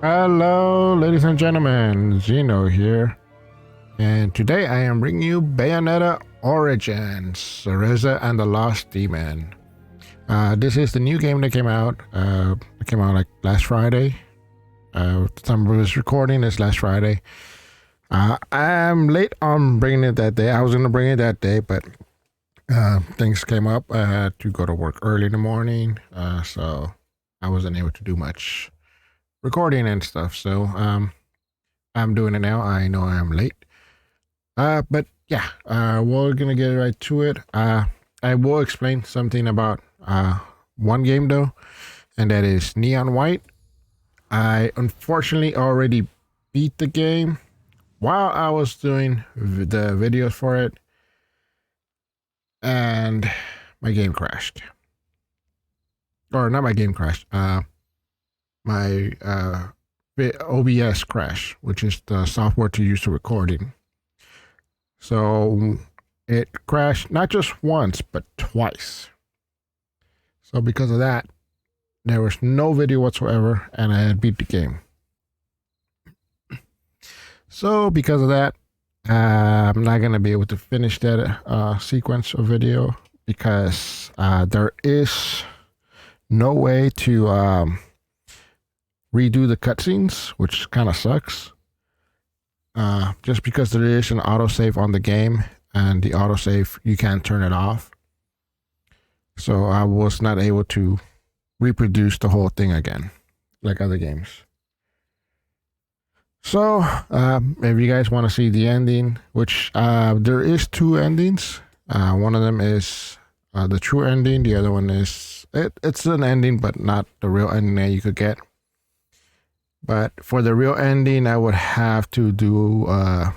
Hello, ladies and gentlemen, Xeno here, and today I am bringing you Bayonetta Origins, Cereza and the Lost Demon. This is the new game that came out. It came out like last Friday. The time I was recording this last Friday. I'm late on bringing it that day. I was gonna bring it that day, but things came up. I had to go to work early in the morning, so I wasn't able to do much recording and stuff. So I'm doing it now. I know I'm late. But yeah, we're gonna get right to it. I will explain something about one game though, and that is Neon White. I unfortunately already beat the game while I was doing the videos for it, and my game crashed. Or not my game crashed. My OBS crash, which is the software to use for recording. So it crashed not just once, but twice. So because of that, there was no video whatsoever, and I had beat the game. So because of that, I'm not going to be able to finish that sequence of video because there is no way to redo the cutscenes, which kind of sucks. Just because there is an autosave on the game, and the autosave, you can't turn it off. So I was not able to reproduce the whole thing again, like other games. So, if you guys want to see the ending, which there is two endings. One of them is the true ending. The other one is, it's an ending, but not the real ending that you could get. But for the real ending, I would have to do a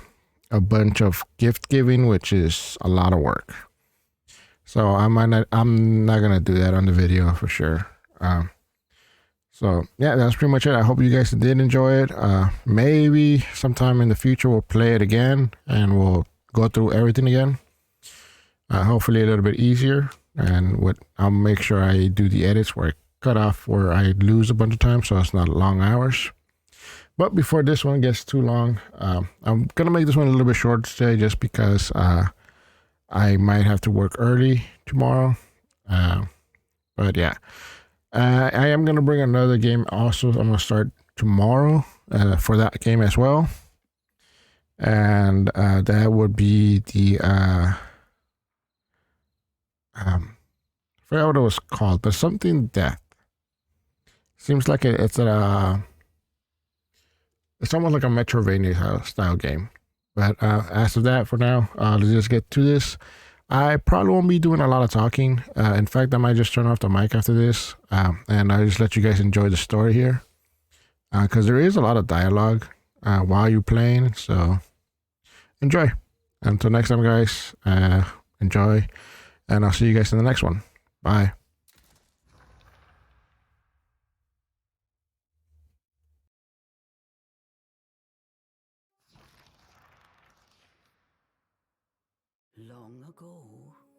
bunch of gift giving, which is a lot of work. So I'm not gonna do that on the video for sure. So yeah, that's pretty much it. I hope you guys did enjoy it. Maybe sometime in the future we'll play it again and we'll go through everything again. Hopefully a little bit easier, and I'll make sure I do the edits where I cut off where I lose a bunch of time, so it's not long hours. But before this one gets too long, I'm gonna make this one a little bit short today, just because I might have to work early tomorrow. But yeah, I am gonna bring another game also. I'm gonna start tomorrow for that game as well, and that would be the I forgot what it was called, but something death. Seems like it's almost like a Metrovania style game. But as of that, for now, let's just get to this. I probably won't be doing a lot of talking. In fact, I might just turn off the mic after this, and I'll just let you guys enjoy the story here, because there is a lot of dialogue while you're playing. So enjoy. Until next time, guys. Enjoy, and I'll see you guys in the next one. Bye. Long ago,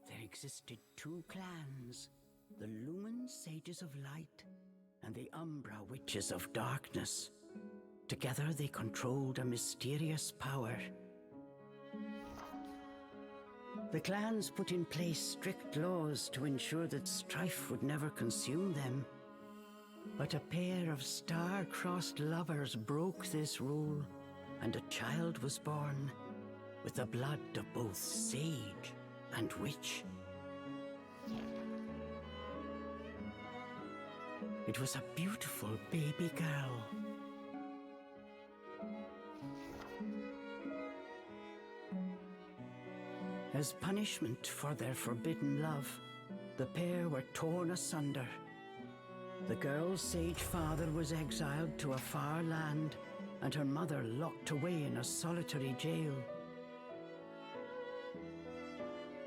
there existed two clans, the Lumen Sages of Light and the Umbra Witches of Darkness. Together they controlled a mysterious power. The clans put in place strict laws to ensure that strife would never consume them. But a pair of star-crossed lovers broke this rule, and a child was born, with the blood of both sage and witch. It was a beautiful baby girl. As punishment for their forbidden love, the pair were torn asunder. The girl's sage father was exiled to a far land, and her mother locked away in a solitary jail.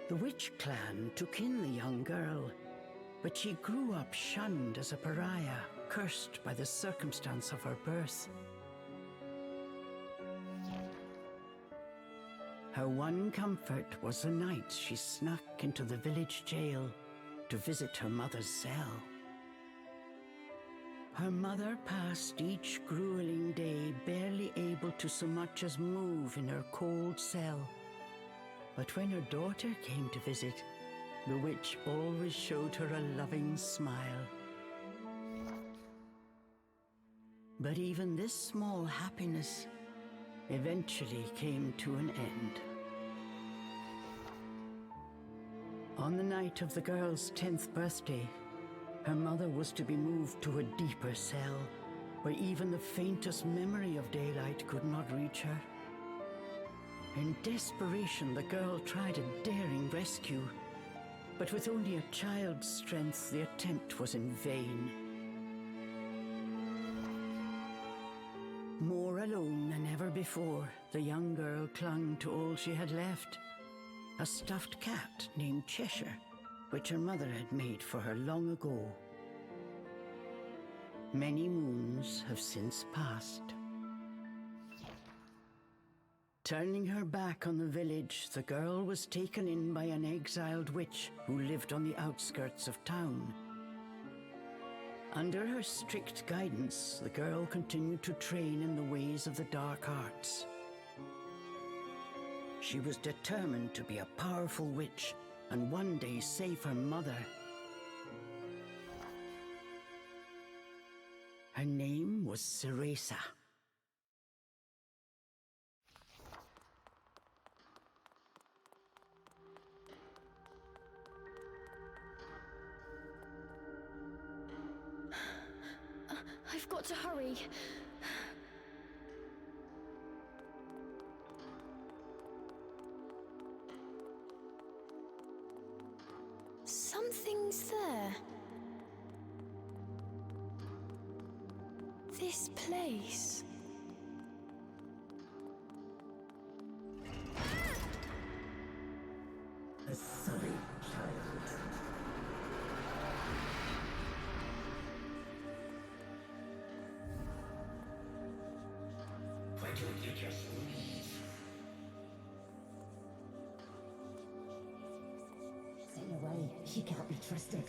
The witch clan took in the young girl, but she grew up shunned as a pariah, cursed by the circumstance of her birth. Her one comfort was the nights she snuck into the village jail to visit her mother's cell. Her mother passed each grueling day barely able to so much as move in her cold cell. But when her daughter came to visit, the witch always showed her a loving smile. But even this small happiness eventually came to an end. On the night of the girl's 10th birthday, her mother was to be moved to a deeper cell, where even the faintest memory of daylight could not reach her. In desperation, the girl tried a daring rescue, but with only a child's strength, the attempt was in vain. More alone than ever before, the young girl clung to all she had left, a stuffed cat named Cheshire, which her mother had made for her long ago. Many moons have since passed. Turning her back on the village, the girl was taken in by an exiled witch who lived on the outskirts of town. Under her strict guidance, the girl continued to train in the ways of the dark arts. She was determined to be a powerful witch and one day save her mother. Her name was Cereza. I've got to hurry. Something's there. This place. A sorry child. Why don't you just leave? Stay away. She can't be trusted.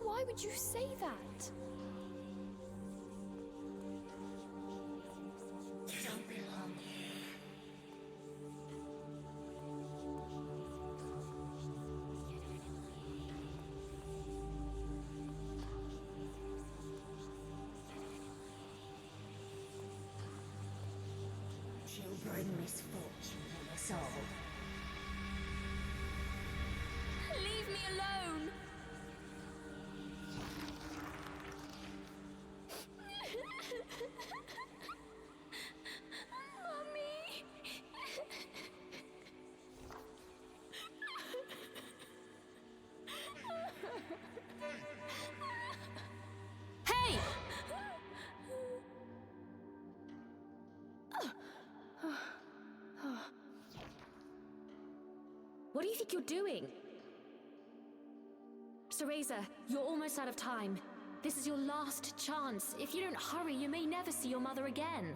Why would you say that? You don't belong here. She'll bring misfortune on us all. Leave me alone! Mommy! Hey! What do you think you're doing? Cereza, you're almost out of time. This is your last chance. If you don't hurry, you may never see your mother again.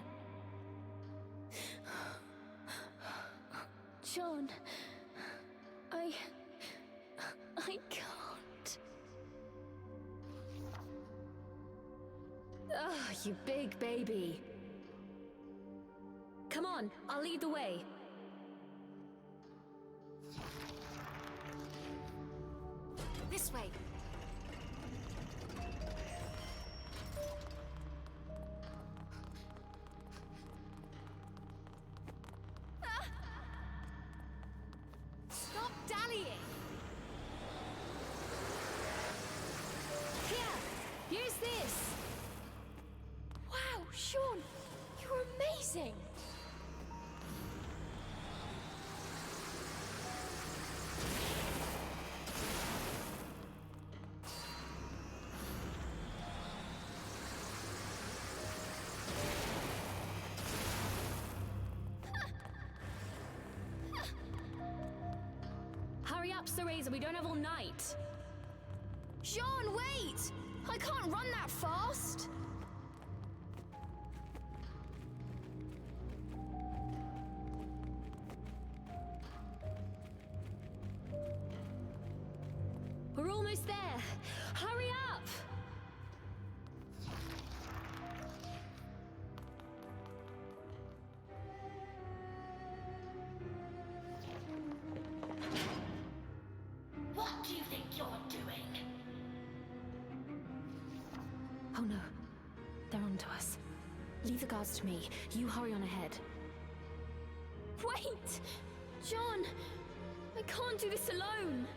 John, I can't. Ah, you big baby. Come on, I'll lead the way. This way. Stop dallying! Here's this! Wow, Sean, you're amazing! Hurry up, Cereza, we don't have all night. Sean, wait! I can't run that fast! We're almost there. Hurry up! What do you think you're doing? Oh no. They're onto us. Leave the guards to me. You hurry on ahead. Wait! John! I can't do this alone!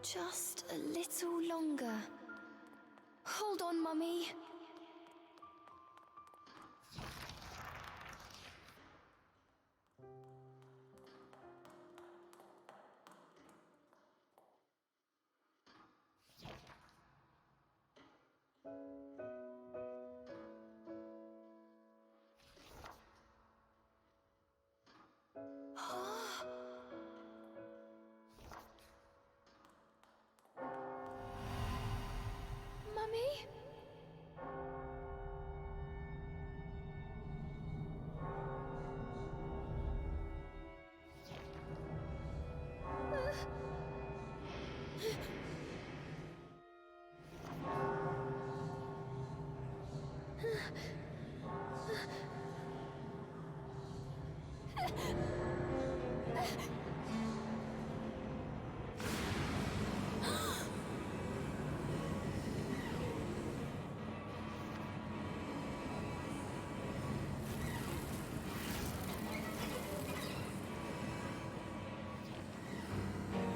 Just a little longer. Hold on, Mummy. Mummy?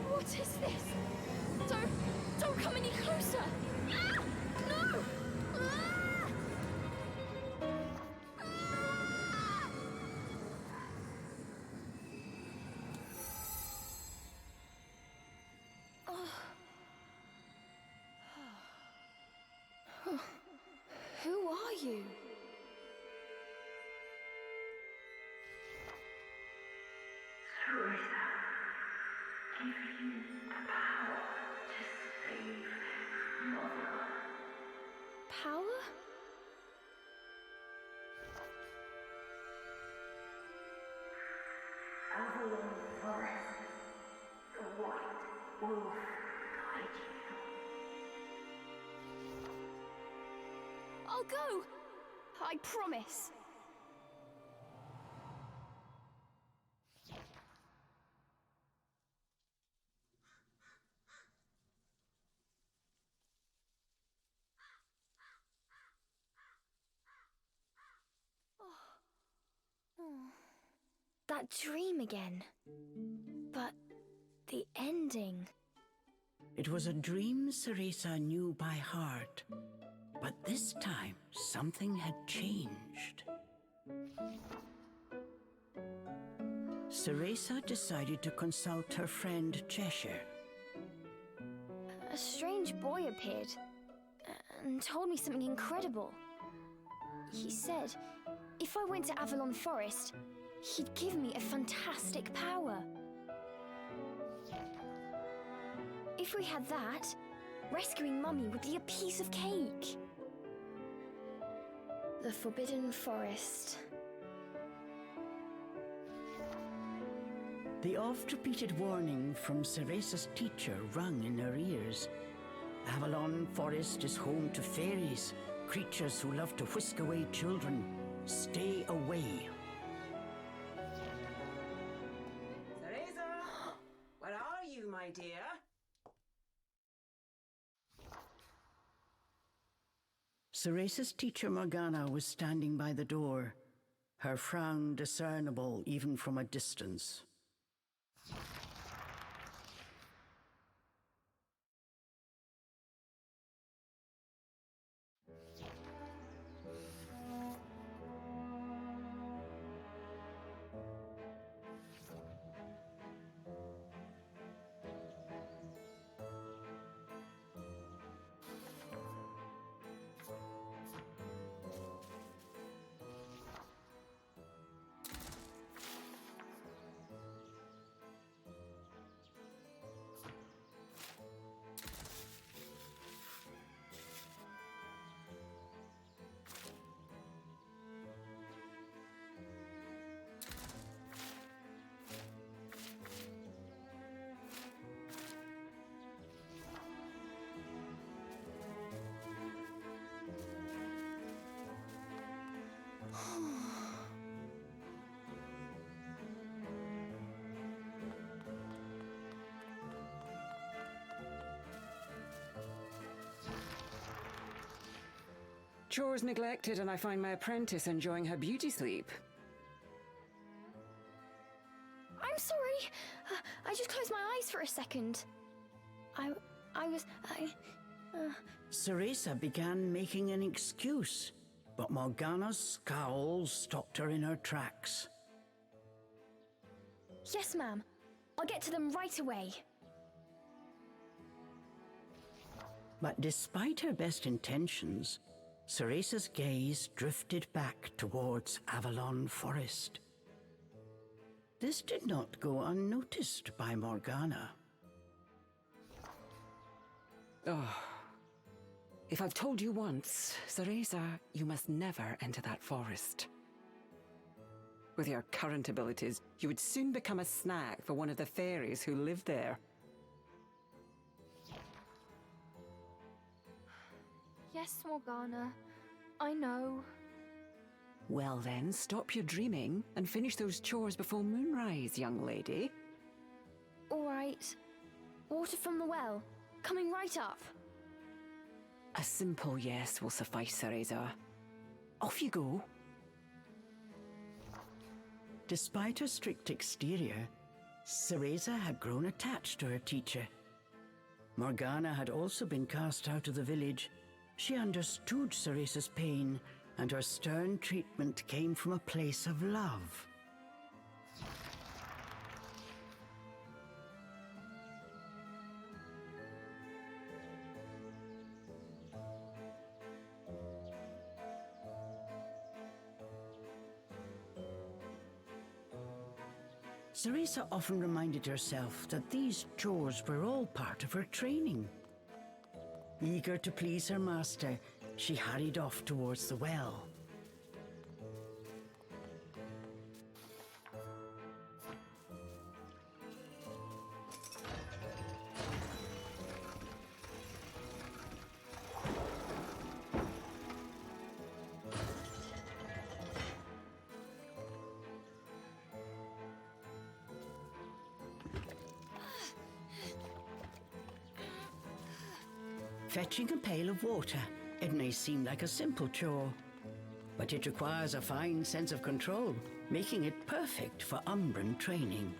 What is this? Don't come any closer! Ah! No! Ah! Ah! Who are you? Cereza, give you the power to save Mother. Power? Avalon Forest, the white wolf guide you. I'll go! I promise. That dream again. But the ending. It was a dream Cereza knew by heart, but this time something had changed. Cereza decided to consult her friend Cheshire. A strange boy appeared and told me something incredible. He said if I went to Avalon Forest, he'd give me a fantastic power. If we had that, rescuing Mummy would be a piece of cake. The Forbidden Forest. The oft-repeated warning from Cereza's teacher rung in her ears. Avalon Forest is home to fairies, creatures who love to whisk away children. Stay away. Cereza! Where are you, my dear? Cereza's teacher Morgana was standing by the door, her frown discernible even from a distance. Chores neglected, and I find my apprentice enjoying her beauty sleep. I'm sorry. I just closed my eyes for a second. I was. Cereza began making an excuse, but Morgana's scowl stopped her in her tracks. Yes, ma'am. I'll get to them right away. But despite her best intentions, Cereza's gaze drifted back towards Avalon Forest. This did not go unnoticed by Morgana. Oh. If I've told you once, Cereza, you must never enter that forest. With your current abilities, you would soon become a snack for one of the fairies who live there. Yes, Morgana. I know. Well then, stop your dreaming and finish those chores before moonrise, young lady. All right. Water from the well. Coming right up. A simple yes will suffice, Cereza. Off you go. Despite her strict exterior, Cereza had grown attached to her teacher. Morgana had also been cast out of the village. She understood Cereza's pain, and her stern treatment came from a place of love. Cereza often reminded herself that these chores were all part of her training. Eager to please her master, she hurried off towards the well. Fetching a pail of water, it may seem like a simple chore, but it requires a fine sense of control, making it perfect for Umbran training.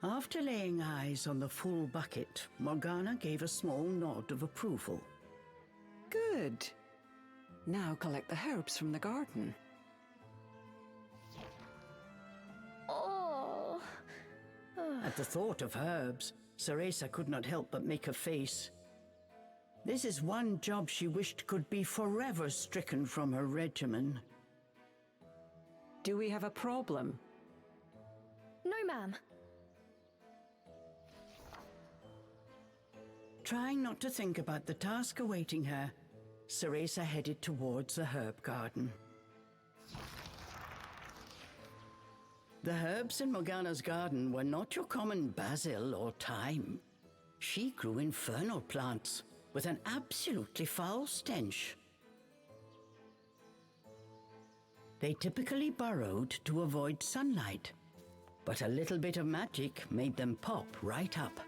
After laying eyes on the full bucket, Morgana gave a small nod of approval. Good. Now collect the herbs from the garden. Oh. At the thought of herbs, Cereza could not help but make a face. This is one job she wished could be forever stricken from her regimen. Do we have a problem? No, ma'am. Trying not to think about the task awaiting her, Cereza headed towards the herb garden. The herbs in Morgana's garden were not your common basil or thyme. She grew infernal plants with an absolutely foul stench. They typically burrowed to avoid sunlight, but a little bit of magic made them pop right up.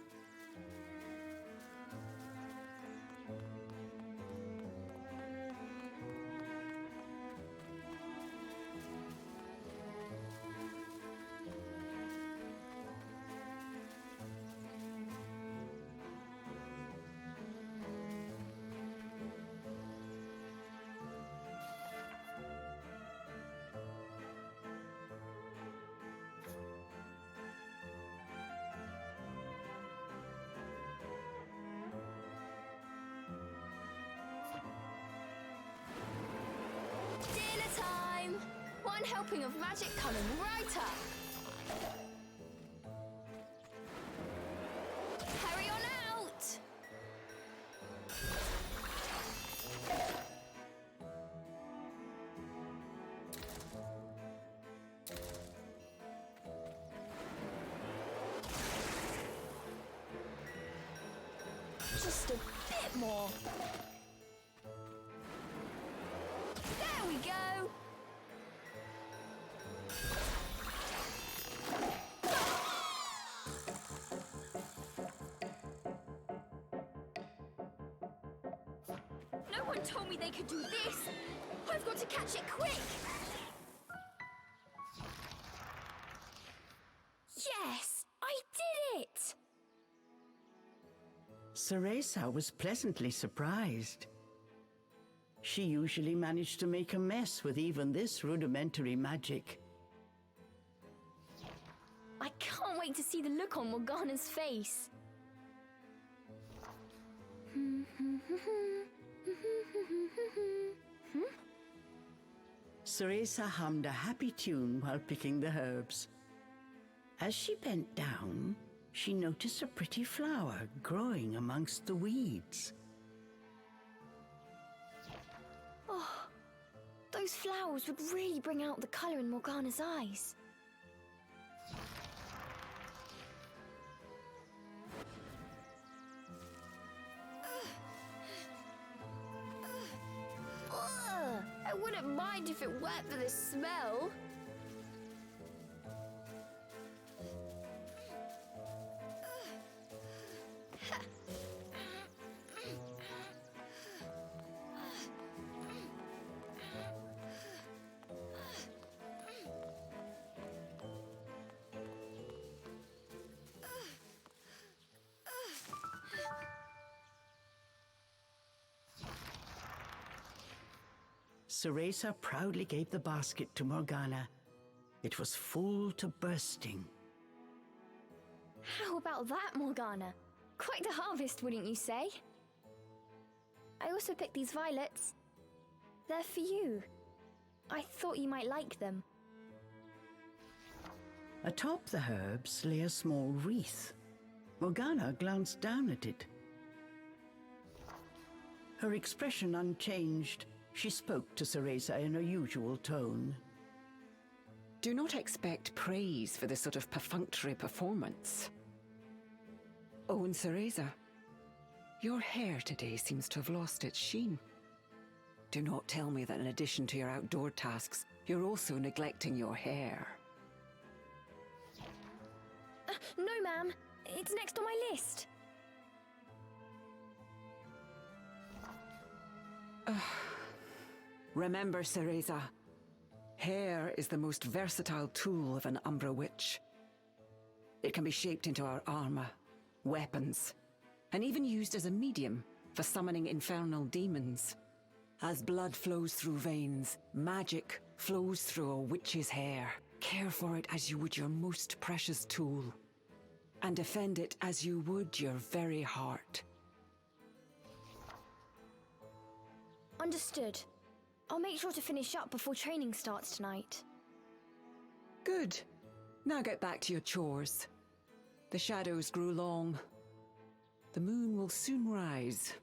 Dinner time! One helping of magic coming right up. Hurry on out! Just a bit more. one told me they could do this. I've got to catch it quick. Yes, I did it! Cereza was pleasantly surprised. She usually managed to make a mess with even this rudimentary magic. I can't wait to see the look on Morgana's face. Cereza hummed a happy tune while picking the herbs. As she bent down, she noticed a pretty flower growing amongst the weeds. Oh, those flowers would really bring out the colour in Morgana's eyes. Ugh, I wouldn't mind if it weren't for the smell. Cereza proudly gave the basket to Morgana. It was full to bursting. How about that, Morgana? Quite the harvest, wouldn't you say? I also picked these violets. They're for you. I thought you might like them. Atop the herbs lay a small wreath. Morgana glanced down at it. Her expression unchanged, she spoke to Cereza in her usual tone. Do not expect praise for this sort of perfunctory performance. Oh, and Cereza, your hair today seems to have lost its sheen. Do not tell me that in addition to your outdoor tasks, you're also neglecting your hair. No, ma'am. It's next on my list. Remember, Cereza, hair is the most versatile tool of an Umbra witch. It can be shaped into our armor, weapons, and even used as a medium for summoning infernal demons. As blood flows through veins, magic flows through a witch's hair. Care for it as you would your most precious tool, and defend it as you would your very heart. Understood. I'll make sure to finish up before training starts tonight. Good. Now get back to your chores. The shadows grew long. The moon will soon rise.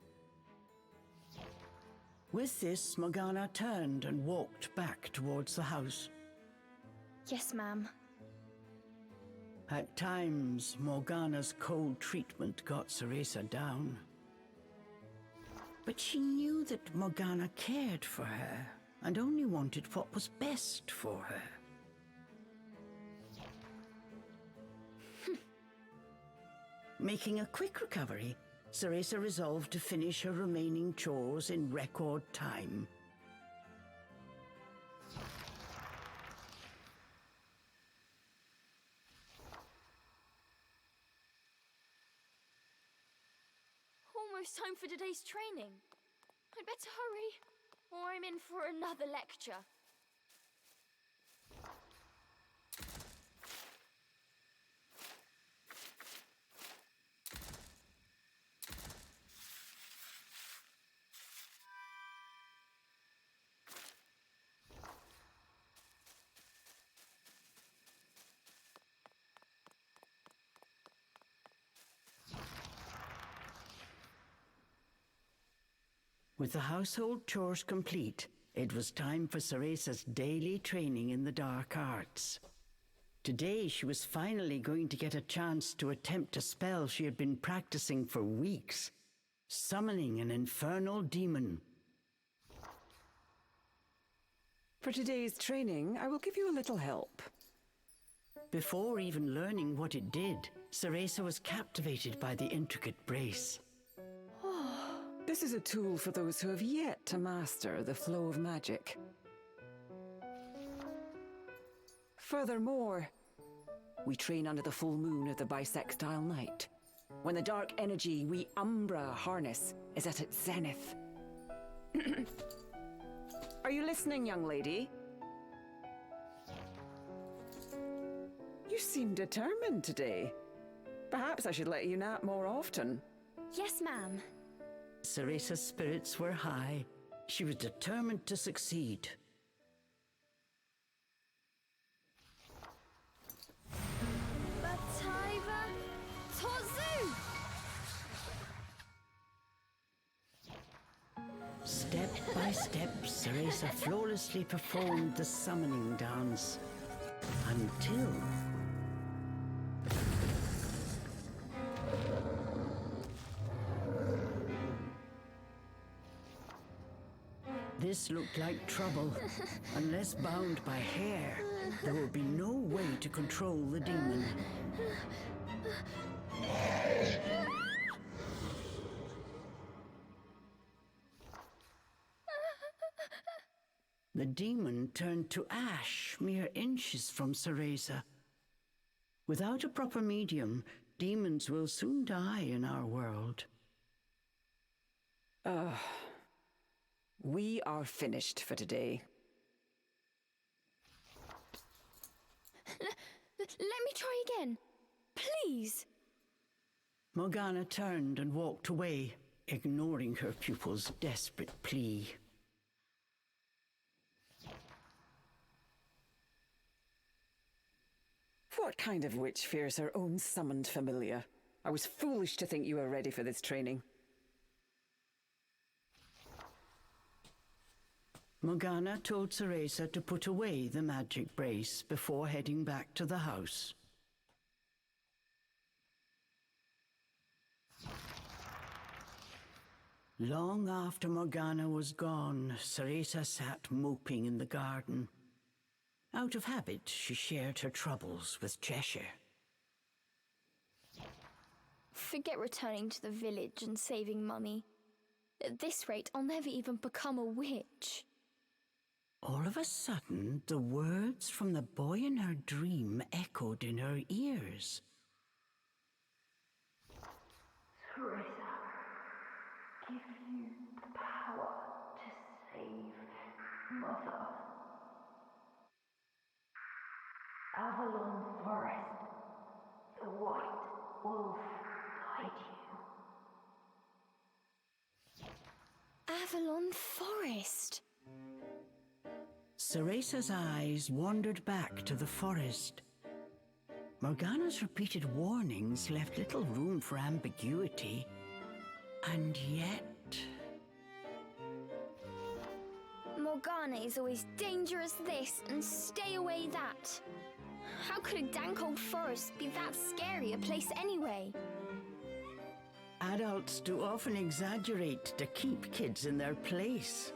With this, Morgana turned and walked back towards the house. Yes, ma'am. At times, Morgana's cold treatment got Cereza down. But she knew that Morgana cared for her and only wanted what was best for her. Making a quick recovery, Cereza resolved to finish her remaining chores in record time. Almost time for today's training. I'd better hurry, or I'm in for another lecture. With the household chores complete, it was time for Cereza's daily training in the dark arts. Today she was finally going to get a chance to attempt a spell she had been practicing for weeks, summoning an infernal demon. For today's training, I will give you a little help. Before even learning what it did, Cereza was captivated by the intricate brace. This is a tool for those who have yet to master the flow of magic. Furthermore, we train under the full moon of the bisextile night, when the dark energy we Umbra harness is at its zenith. Are you listening, young lady? You seem determined today. Perhaps I should let you nap more often. Yes, ma'am. Cereza's spirits were high. She was determined to succeed. Bataiva Tozu! Step by step, Cereza flawlessly performed the summoning dance. Until... This looked like trouble. Unless bound by hair, there would be no way to control the demon. The demon turned to ash mere inches from Cereza. Without a proper medium, demons will soon die in our world. We are finished for today. Let me try again. Please. Morgana turned and walked away, ignoring her pupil's desperate plea. What kind of witch fears her own summoned familiar? I was foolish to think you were ready for this training. Morgana told Cereza to put away the magic brace before heading back to the house. Long after Morgana was gone, Cereza sat moping in the garden. Out of habit, she shared her troubles with Cheshire. Forget returning to the village and saving Mummy. At this rate, I'll never even become a witch. All of a sudden, the words from the boy in her dream echoed in her ears. Cereza, give you the power to save Mother. Avalon Forest, the White Wolf guide you. Avalon Forest. Cereza's eyes wandered back to the forest. Morgana's repeated warnings left little room for ambiguity. And yet... Morgana is always dangerous this and stay away that. How could a dank old forest be that scary a place anyway? Adults do often exaggerate to keep kids in their place.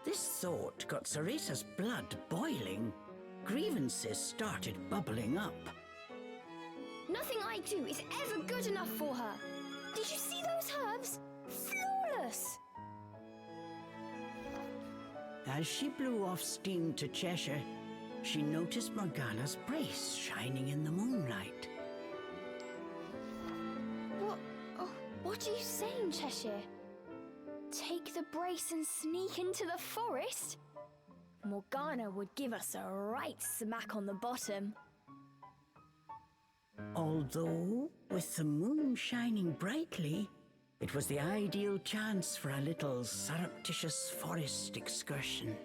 This thought got Cereza's blood boiling. Grievances started bubbling up. Nothing I do is ever good enough for her. Did you see those herbs? Flawless! As she blew off steam to Cheshire, she noticed Morgana's brace shining in the moonlight. What are you saying, Cheshire? Take the brace and sneak into the forest? Morgana would give us a right smack on the bottom. Although, with the moon shining brightly, it was the ideal chance for a little surreptitious forest excursion.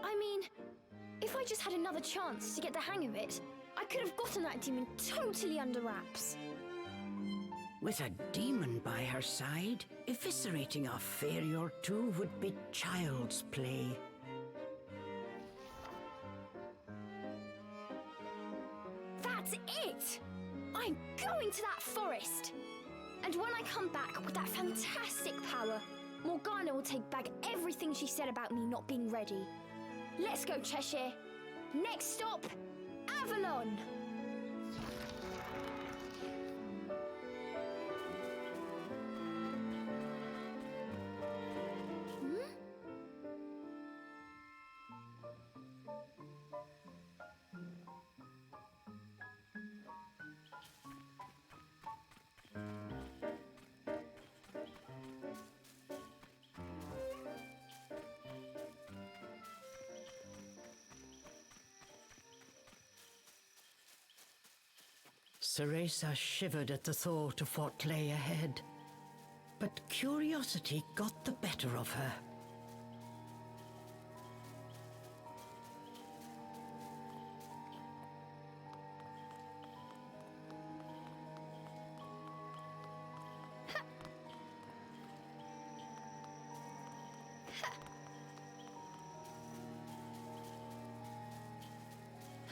I mean, if I just had another chance to get the hang of it, I could have gotten that demon totally under wraps. With a demon by her side, eviscerating a fairy or two would be child's play. That's it! I'm going to that forest! And when I come back with that fantastic power, Morgana will take back everything she said about me not being ready. Let's go, Cheshire. Next stop, Avalon! Cereza shivered at the thought of what lay ahead, but curiosity got the better of her.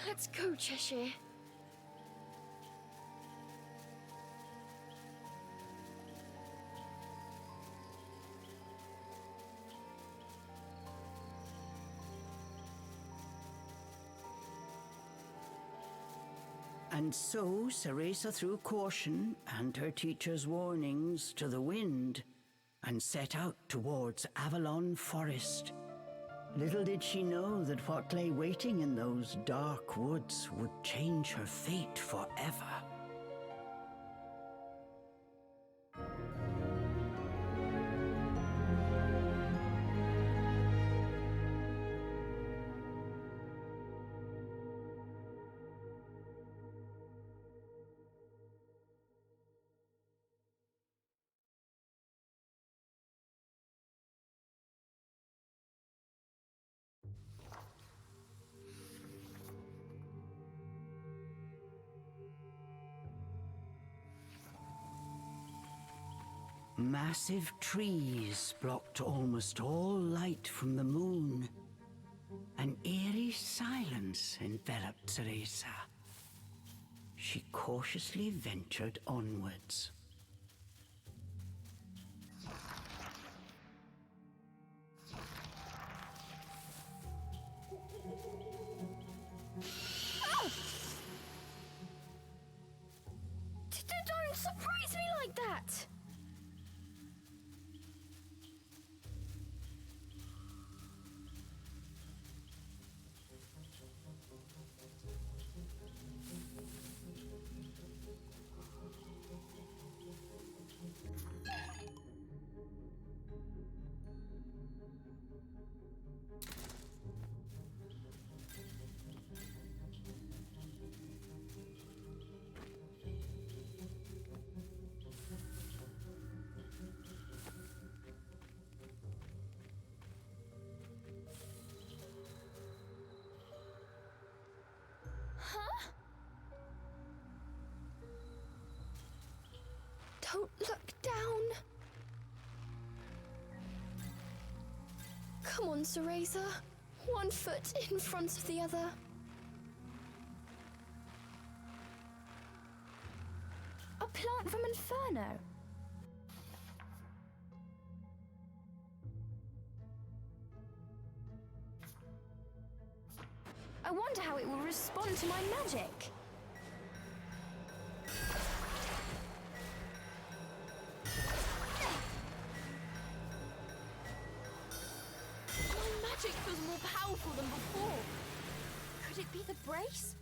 Let's go, Cheshire. And so Cereza threw caution and her teacher's warnings to the wind and set out towards Avalon Forest. Little did she know that what lay waiting in those dark woods would change her fate forever. Massive trees blocked almost all light from the moon. An eerie silence enveloped Cereza. She cautiously ventured onwards. Don't surprise me like that! Huh? Don't look down. Come on, Cereza. One foot in front of the other. A plant from Inferno. I wonder how it will respond to my magic. My magic feels more powerful than before. Could it be the brace?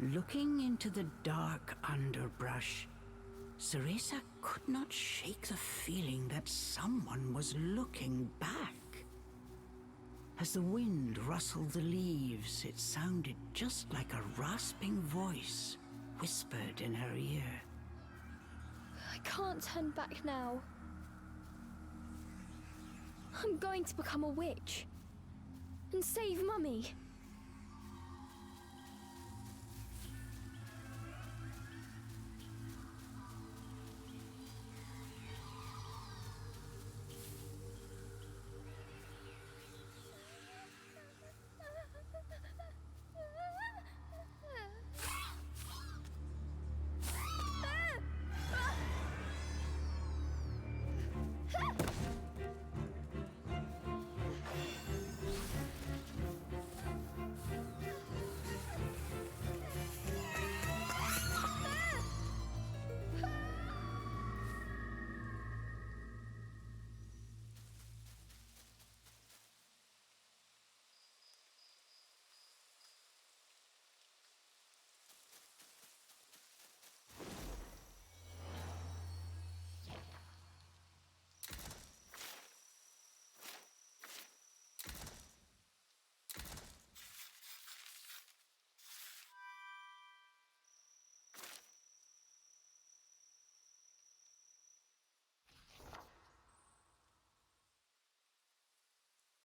Looking into the dark underbrush, Cereza could not shake the feeling that someone was looking back. As the wind rustled the leaves, it sounded just like a rasping voice whispered in her ear. I can't turn back now. I'm going to become a witch and save Mummy.